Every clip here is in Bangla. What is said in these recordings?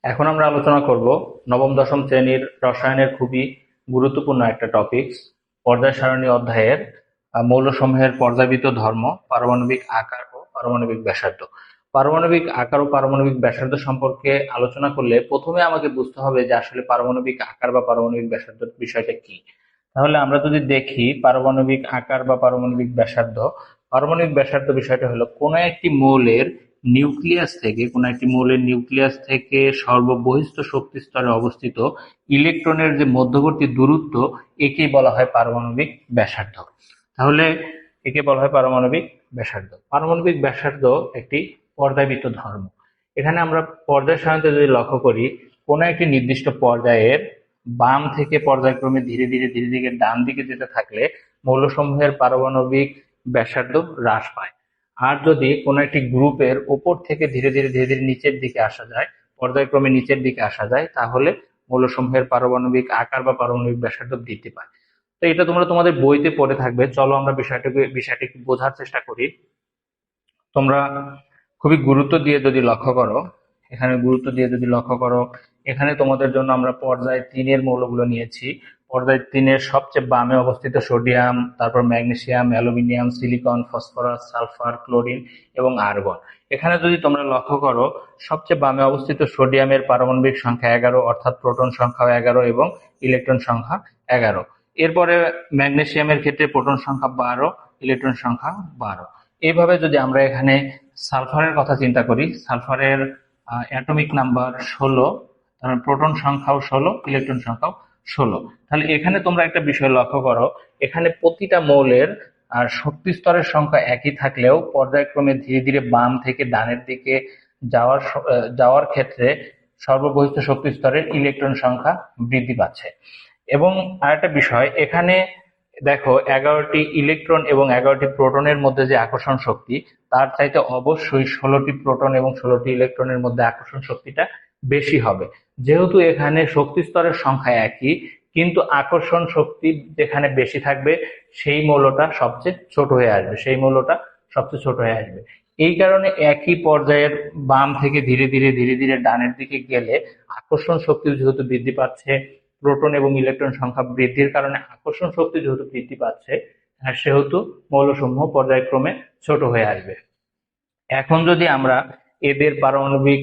এখন আমরা আলোচনা করব নবম দশম শ্রেণীর রসায়নের খুবই গুরুত্বপূর্ণ একটা টপিকস পর্যায় সারণী অধ্যায়ের মৌলসমূহের পর্যায়বৃত্ত ধর্ম, পারমাণবিক আকার ও পারমাণবিক ব্যাসার্ধ। পারমাণবিক আকার ও পারমাণবিক ব্যাসার্ধ সম্পর্কে আলোচনা করলে প্রথমে আমাকে বুঝতে হবে যে আসলে পারমাণবিক আকার বা পারমাণবিক ব্যাসার্ধ বিষয়টা কি। তাহলে আমরা যদি দেখি পারমাণবিক আকার বা পারমাণবিক ব্যাসার্ধ, পারমাণবিক ব্যাসার্ধ বিষয়টা হলো কোনো একটি মৌলের নিউক্লিয়াস থেকে সর্ববহিস্থ শক্তি স্তরে অবস্থিত ইলেকট্রনের যে মধ্যবর্তী দূরত্ব, একেই বলা হয় পারমাণবিক ব্যাসার্ধ। তাহলে একে বলা হয় পারমাণবিক ব্যাসার্ধ। পারমাণবিক ব্যাসার্ধ একটি পর্যায়বৃত্ত ধর্ম। এখানে আমরা পর্যায় সারণীতে যদি লক্ষ্য করি, কোনো একটি নির্দিষ্ট পর্যায়ের বাম থেকে পর্যায়ক্রমে ধীরে ধীরে ধীরে ধীরে ডান দিকে যেতে থাকলে মৌলসমূহের পারমাণবিক ব্যাসার্ধ হ্রাস পায়। আর যদি কোনো একটি গ্রুপের ওপর থেকে ধীরে ধীরে ধীরে ধীরে নিচের দিকে আসা যায়, পর্যায়ক্রমে নিচের দিকে আসা যায়, তাহলে মৌলসমূহের পারমাণবিক আকার বা পারমাণবিক ব্যাসার্ধ বৃদ্ধি পায়। তো এটা তোমরা তোমাদের বইতে পড়ে থাকবে। চলো আমরা বিষয়টি একটু বোঝার চেষ্টা করি। তোমরা খুবই গুরুত্ব দিয়ে যদি লক্ষ্য করো, এখানে তোমাদের জন্য আমরা পর্যায় 3-এর মৌলগুলো নিয়েছি। পর্যায় 3-এর সবচেয়ে বামে অবস্থিত সোডিয়াম, তারপর magnesium, aluminium, silicon, phosphorus, sulphur, chlorine এবং আর্গন। এখানে যদি তোমরা লক্ষ্য করো, সবচেয়ে বামে অবস্থিত সোডিয়ামের পারমাণবিক সংখ্যা 11, অর্থাৎ প্রোটন সংখ্যা 11 এবং ইলেকট্রন সংখ্যা 11। এরপরে ম্যাগনেসিয়ামের ক্ষেত্রে প্রোটন সংখ্যা 12, ইলেকট্রন সংখ্যা 12। এইভাবে যদি আমরা এখানে সালফারের কথা চিন্তা করি, সালফারের অ্যাটমিক নাম্বার 16, প্রোটন সংখ্যাও 16, ইলেকট্রন সংখ্যাও 16। তাহলে এখানে তোমরা একটা বিষয় লক্ষ্য করো, এখানে প্রতিটা মৌলের শক্তি স্তরের সংখ্যা একই থাকলেও পর্যায়ক্রমে ধীরে ধীরে বাম থেকে ডানের দিকে যাওয়ার ক্ষেত্রে সর্ববহিস্থ শক্তি স্তরের ইলেকট্রন সংখ্যা বৃদ্ধি পাচ্ছে। এবং আরেকটা বিষয়, এখানে দেখো 11টি ইলেকট্রন এবং 11টি প্রোটনের মধ্যে যে আকর্ষণ শক্তি, তার চাইতে অবশ্যই 16টি প্রোটন এবং 16টি ইলেকট্রনের মধ্যে আকর্ষণ শক্তিটা বেশি হবে। যেহেতু এখানে শক্তি স্তরের সংখ্যা একই, কিন্তু আকর্ষণ শক্তি যেখানে বেশি থাকবে সেই মৌলটা সবচেয়ে ছোট হয়ে আসবে। এই কারণে একই পর্যায়ের বাম থেকে ধীরে ধীরে ধীরে ধীরে ডানের দিকে গেলে আকর্ষণ শক্তি যেহেতু বৃদ্ধি পাচ্ছে, প্রোটন এবং ইলেকট্রন সংখ্যা বৃদ্ধির কারণে আকর্ষণ শক্তি যেহেতু বৃদ্ধি পাচ্ছে, সেহেতু মৌলসমূহ পর্যায়ক্রমে ছোট হয়ে আসবে। এখন যদি আমরা এদের পারমাণবিক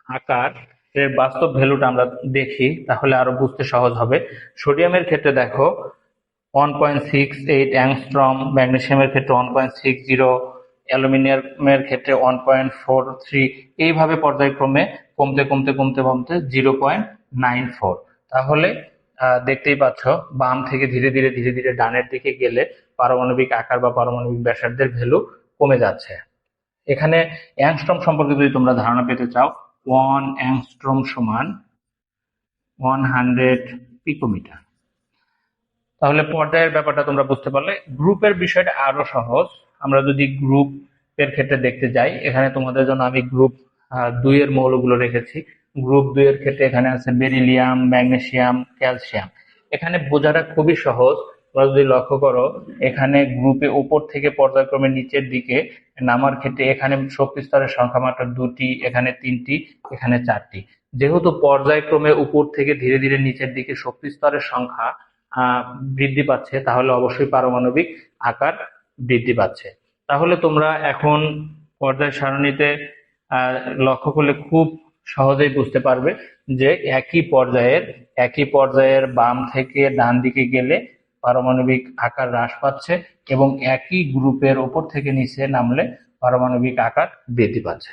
আকার এর বাস্তব ভ্যালুটা আমরা দেখি, তাহলে আরো বুঝতে সহজ হবে। সোডিয়ামের ক্ষেত্রে দেখো 1.68 অ্যাংস্ট্রম, ম্যাগনেসিয়ামের ক্ষেত্রে 1.60, অ্যালুমিনিয়ামের ক্ষেত্রে 1.43, এইভাবে পর্যায়ক্রমে কমতে কমতে কমতে কমতে 0.94। তাহলে দেখতেই পাচ্ছ, বাম থেকে ধীরে ধীরে ধীরে ধীরে ডানের দিকে গেলে পারমাণবিক আকার বা পারমাণবিক ব্যাসার্ধের ভ্যালু কমে যাচ্ছে। এখানে অ্যাংস্ট্রম সম্পর্কে যদি তোমরা ধারণা পেতে চাও, 1 অ্যাংস্ট্রম সমান 100 পিকোমিটার। তাহলে পর্যায়ের ব্যাপারটা তোমরা বুঝতে পারলে। গ্রুপের বিষয়টা আরো সহজ। আমরা যদি গ্রুপের ক্ষেত্রে দেখতে যাই, এখানে তোমাদের জন্য আমি গ্রুপ 2-এর মৌলগুলো রেখেছি। গ্রুপ 2-এর ক্ষেত্রে এখানে আছে বেরিলিয়াম, ম্যাগনেসিয়াম, ক্যালসিয়াম। এখানে বোঝাটা খুবই সহজ। তোমরা যদি লক্ষ্য করো, এখানে গ্রুপে উপর থেকে পর্যায়ক্রমে নিচের দিকে নামার ক্ষেত্রে এখানে শক্তি স্তরের সংখ্যা মাত্র 2টি, এখানে 3টি, এখানে 4টি। যেহেতু পর্যায়ক্রমে উপর থেকে ধীরে ধীরে নিচের দিকে শক্তি স্তরের সংখ্যা বৃদ্ধি পাচ্ছে, তাহলে অবশ্যই পারমাণবিক আকার বৃদ্ধি পাচ্ছে। তাহলে তোমরা এখন পর্যায় সারণীতে লক্ষ্য করলে খুব সহজেই বুঝতে পারবে যে একই পর্যায়ের বাম থেকে ডান দিকে গেলে পারমাণবিক আকার হ্রাস পাচ্ছে এবং একই গ্রুপের ওপর থেকে নিচে নামলে পারমাণবিক আকার বৃদ্ধি পাচ্ছে।